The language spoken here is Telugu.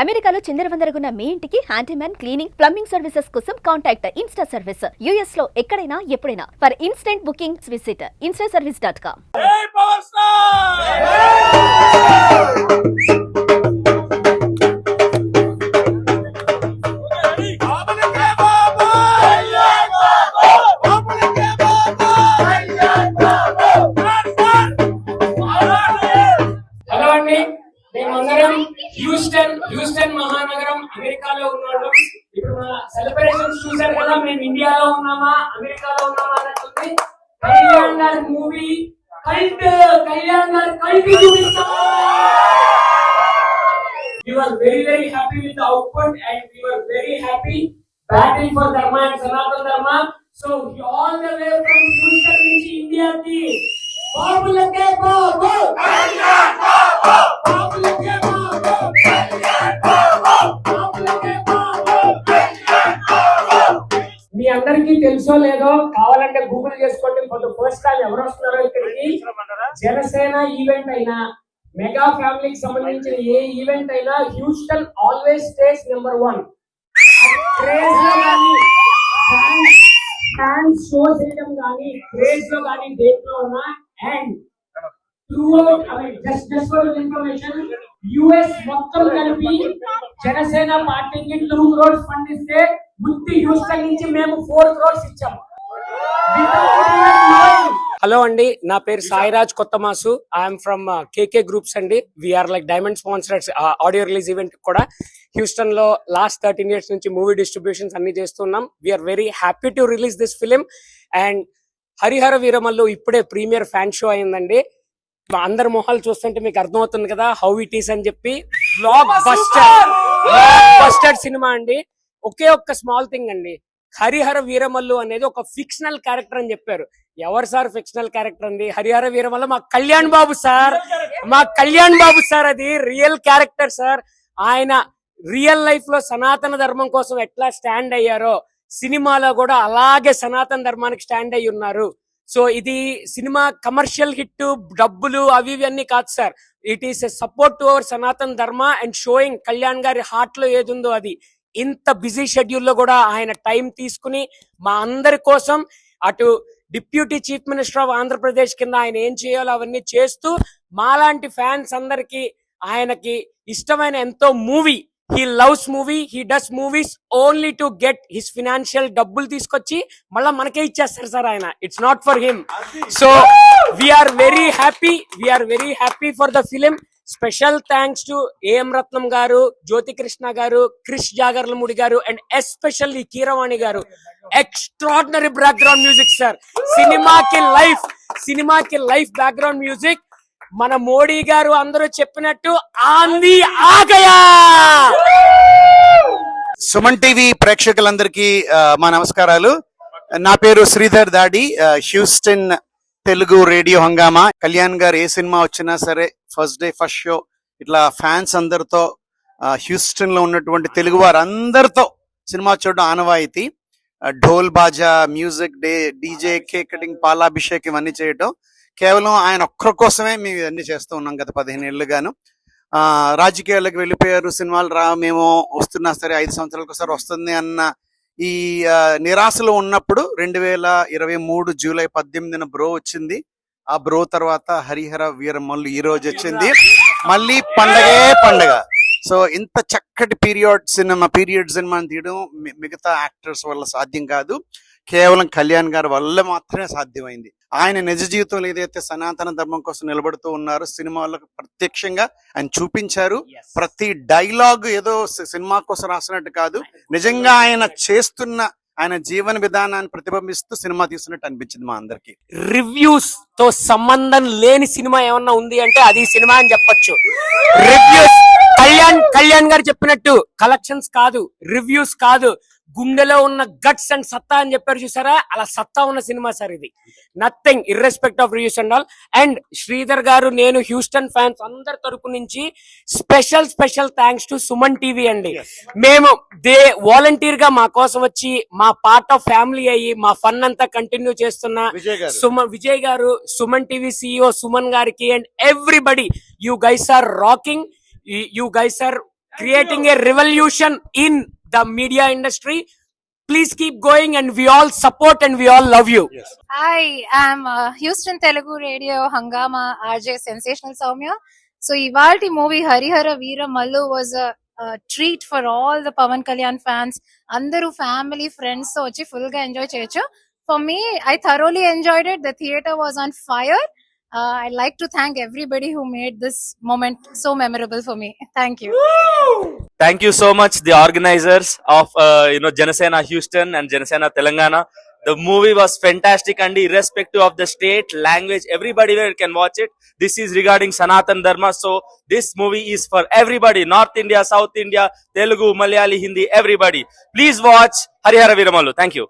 అమెరికాలో చిందరవందరగున్న మీ ఇంటికి హ్యాండీమ్యాన్ క్లీనింగ్ ప్లంబింగ్ సర్వీసెస్ కోసం కాంటాక్ట్ ఇన్స్టా సర్వీస్. యుఎస్ లో ఎక్కడైనా ఎప్పుడైనా. For instant bookings visit instaservice.com. Houston మహానగరం అమెరికాలో ఉన్నాడు. ఇప్పుడు మన సెలబ్రేషన్స్ చూసారు కదా, మేము ఇండియాలో ఉన్నామా అమెరికాలో ఉన్నామా అన్నట్టుంది. కళ్యాణ్ గారి మూవీ కళ్యాణ్ గారి కల్ట్ చూపిస్తాం. We were very happy with the output and we were very happy battle for Dharma and Sanatana Dharma. So all the way from Houston నుంచి ఇండియాకి బాబులకే బాబు కళ్యాణ్ బాబు బాబులకే బాబు కళ్యాణ్ బాబు బాబులకే బాబు కళ్యాణ్ బాబు. మీ అందరికీ తెలుసో లేదో కావాలంటే గూగుల్ చేసుకోండి. ఫర్ ద ఫస్ట్ టైం ఎవరు వస్తున్నారో ఇక్కడికి. జనసేన ఈవెంట్ అయినా మెగా ఫ్యామిలీకి సంబంధించిన ఏ ఈవెంట్ అయినా Houston always stays number 1. Craze లో కానీ ఫ్యాన్స్ షో చేయడం కానీ క్రేజ్ లో కానీ దేంట్లో ఉన్నా. And throughout just for information US మొత్తం కలిపి జనసేన పార్టీకి 2 crores ఫండ్ ఇస్తే ముత్తి హ్యూస్టన్ నుంచి మేము 4 crores ఇచ్చాము. హలో అండి, నా పేరు Sairaj Kothamasu. I'm from KK groups అండి. We are like diamond sponsors audio release event కూడా హ్యూస్టన్ లో లాస్ట్ 13 years నుంచి మూవీ డిస్ట్రిబ్యూషన్స్ అన్ని చేస్తున్నాం. We are very happy to release this film. And Harihara Veeramallu ఇప్పుడే ప్రీమియర్ ఫ్యాన్ షో అయిందండి. అందరి మొహాలు చూస్తుంటే మీకు అర్థమవుతుంది కదా హౌ ఇట్ ఈస్ అని చెప్పి. బ్లాక్ బస్టర్ సినిమా అండి. ఒకే ఒక్క స్మాల్ థింగ్ అండి, హరిహర వీరమల్లు అనేది ఒక ఫిక్షనల్ క్యారెక్టర్ అని చెప్పారు. ఎవరు సార్ ఫిక్షనల్ క్యారెక్టర్ అండి? హరిహర వీరమల్లు మా కళ్యాణ్ బాబు సార్, మా కళ్యాణ్ బాబు సార్. అది రియల్ క్యారెక్టర్ సార్. ఆయన రియల్ లైఫ్ లో సనాతన ధర్మం కోసం ఎట్లా స్టాండ్ అయ్యారో సినిమాలో కూడా అలాగే సనాతన ధర్మానికి స్టాండ్ అయ్యి ఉన్నారు. సో ఇది సినిమా కమర్షియల్ హిట్, డబ్బులు అవి అన్ని కాదు sir. It is a support to our సనాతన ధర్మ అండ్ షోయింగ్ కళ్యాణ్ గారి హార్ట్ లో ఏది ఉందో అది. ఇంత బిజీ షెడ్యూల్ లో కూడా ఆయన టైం తీసుకుని మా అందరి కోసం అటు deputy chief minister of Andhra Pradesh కింద ఆయన ఏం చేయాలో అవన్నీ చేస్తూ మాలాంటి ఫ్యాన్స్ అందరికి ఆయనకి ఇష్టమైన ఎంతో movie, he loves movie, he does movies only to get his financial డబ్బులు తీసుకొచ్చి మళ్ళా మనకే ఇచ్చేస్తారు సార్ ఆయన. It's not for him. So we are very happy for the film. Special thanks to AM Ratnam garu, Jyothi Krishna గారు, క్రిష్ జాగర్లమూడి గారు అండ్ ఎస్పెషల్లీ కీరవాణి గారు. Extraordinary background music sir. సినిమాకి లైఫ్ బ్యాక్గ్రౌండ్ మ్యూజిక్. మన మోడీ గారు అందరూ చెప్పినట్టు ఆంది ఆగయా. సుమన్ టీవీ ప్రేక్షకులందరికీ మా నమస్కారాలు. నా పేరు శ్రీధర్ దాడి. హ్యూస్టన్ తెలుగు రేడియో హంగామా. కళ్యాణ్ గారు ఏ సినిమా వచ్చినా సరే ఫస్ట్ డే ఫస్ట్ షో ఇట్లా ఫ్యాన్స్ అందరితో హ్యూస్టన్ లో ఉన్నటువంటి తెలుగు వారు అందరితో సినిమా చూడడం ఆనవాయితీ. ఢోల్ బాజా, music day, DJ, cake cutting, పాలాభిషేక్ ఇవన్నీ చేయటం కేవలం ఆయన ఒక్కరి కోసమే మేము ఇవన్నీ చేస్తూ ఉన్నాం గత 15 ఏళ్ళుగాను. రాజకీయాలకు వెళ్ళిపోయారు, సినిమాలు మేము వస్తున్నా సరే 5 సంవత్సరాలకు ఒకసారి వస్తుంది అన్న ఈ నిరాశలో ఉన్నప్పుడు 2023 జూలై 18న బ్రో వచ్చింది. ఆ బ్రో తర్వాత హరిహర వీరమల్లు ఈ రోజు వచ్చింది. మళ్ళీ పండగ. సో ఇంత చక్కటి పీరియడ్ సినిమాని తీయడం మిగతా యాక్టర్స్ వల్ల సాధ్యం కాదు, కేవలం కళ్యాణ్ గారి వల్ల మాత్రమే సాధ్యమైంది. ఆయన నిజ జీవితంలో ఏదైతే సనాతన ధర్మం కోసం నిలబడుతూ ఉన్నారో సినిమాలో ప్రత్యక్షంగా ఆయన చూపించారు. ప్రతి డైలాగ్ ఏదో సినిమా కోసం రాసినట్టు కాదు, నిజంగా ఆయన చేస్తున్న ఆయన జీవన విధానాన్ని ప్రతిబింబిస్తూ సినిమా తీస్తున్నట్టు అనిపించింది మా అందరికి. రివ్యూస్ తో సంబంధం లేని సినిమా ఏమన్నా ఉంది అంటే అది సినిమా అని చెప్పొచ్చు. రివ్యూస్ కళ్యాణ్ గారు చెప్పినట్టు కలెక్షన్స్ కాదు, రివ్యూస్ కాదు, గుండెలో ఉన్న గట్స్ అండ్ సత్తా అని చెప్పారు చూసారా, అలా సత్తా ఉన్న సినిమా సార్ ఇది. Nothing irrespective of reviews and all. And Sridhar garu, నేను హ్యూస్టన్ ఫ్యాన్స్ అందరి తరపు నుంచి special thanks to Suman TV అండి. మేము వాలంటీర్ గా మా కోసం వచ్చి మా పార్ట్ ఆఫ్ ఫ్యామిలీ అయ్యి మా ఫన్ అంతా కంటిన్యూ చేస్తున్న విజయ్ గారు, సుమన్ టీవీ CEO సుమన్ గారికి and everybody, you guys are rocking. You guys are creating a revolution in the media industry. Please keep going, and we all support and we all love you. Hi, I'm Houston Telugu Radio Hangama RJ Sensational Soumya. So ivalti movie Harihara Veera Mallu was a treat for all the Pavan Kalyan fans. Andaru family friends తో వచ్చి full గా enjoy చేయొచ్చు. For me, I thoroughly enjoyed it. The theater was on fire. I'd like to thank everybody who made this moment so memorable for me. Thank you. Thank you so much, the organizers of Janasena Houston and Janasena Telangana. The movie was fantastic, and irrespective of the state, language, everybody can watch it. This is regarding Sanatan Dharma, so this movie is for everybody. North India, South India, Telugu, Malayali, Hindi, everybody. Please watch Harihara Veera Mallu. Thank you.